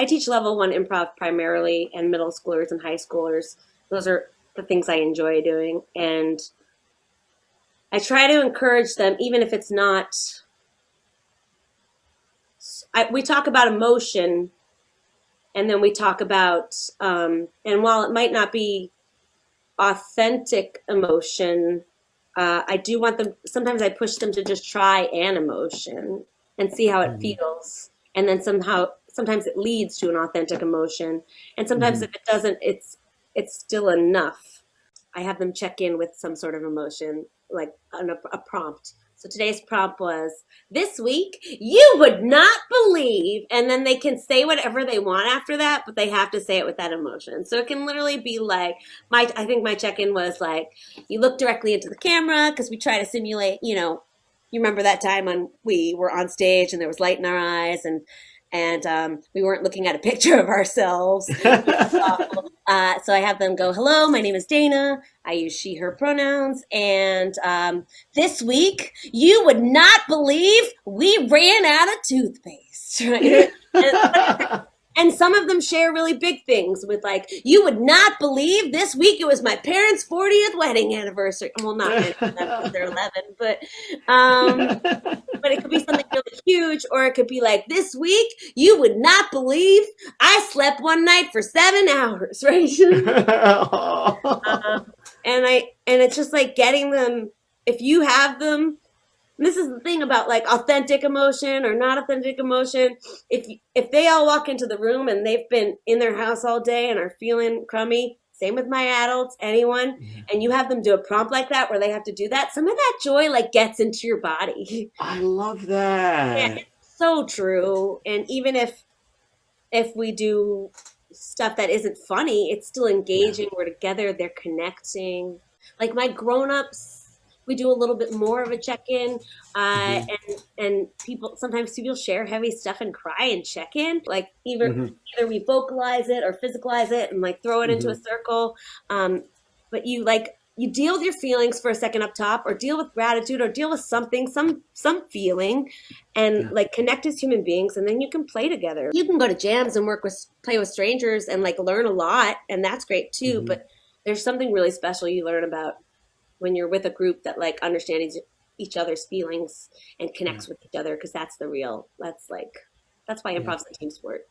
teach level 1 improv primarily, and middle schoolers and high schoolers. Those are the things I enjoy doing. And I try to encourage them, even if it's not, we talk about emotion, and then we talk about, and while it might not be authentic emotion, I do want them, sometimes I push them to just try an emotion and see how it feels. And then sometimes it leads to an authentic emotion. And sometimes if it doesn't, it's still enough. I have them check in with some sort of emotion, like a prompt. So today's prompt was, this week, you would not believe, and then they can say whatever they want after that, but they have to say it with that emotion. So it can literally be like, I think my check-in was like, you look directly into the camera, because we try to simulate, you remember that time when we were on stage and there was light in our eyes, and we weren't looking at a picture of ourselves. So I have them go, hello, my name is Dana. I use she, her pronouns. And this week, you would not believe we ran out of toothpaste. Right? And some of them share really big things with like, you would not believe this week it was my parents' 40th wedding anniversary. Well, not because they're 11, but it could be something really huge, or it could be like, this week, you would not believe I slept one night for 7 hours, right? And it's just like getting them, if you have them. And this is the thing about like authentic emotion or not authentic emotion. If they all walk into the room and they've been in their house all day and are feeling crummy, same with my adults, anyone, and you have them do a prompt like that where they have to do that, some of that joy like gets into your body. I love that. Yeah, it's so true. And even if we do stuff that isn't funny, it's still engaging. We're together, they're connecting. Like my grown-ups, we do a little bit more of a check-in, and sometimes people share heavy stuff and cry and check in. Like either we vocalize it or physicalize it and like throw it into a circle. But you deal with your feelings for a second up top, or deal with gratitude, or deal with something, some feeling, and like connect as human beings, and then you can play together. You can go to jams and play with strangers and like learn a lot, and that's great too. But there's something really special you learn about when you're with a group that like understands each other's feelings and connects with each other, because that's why improv's a team sport.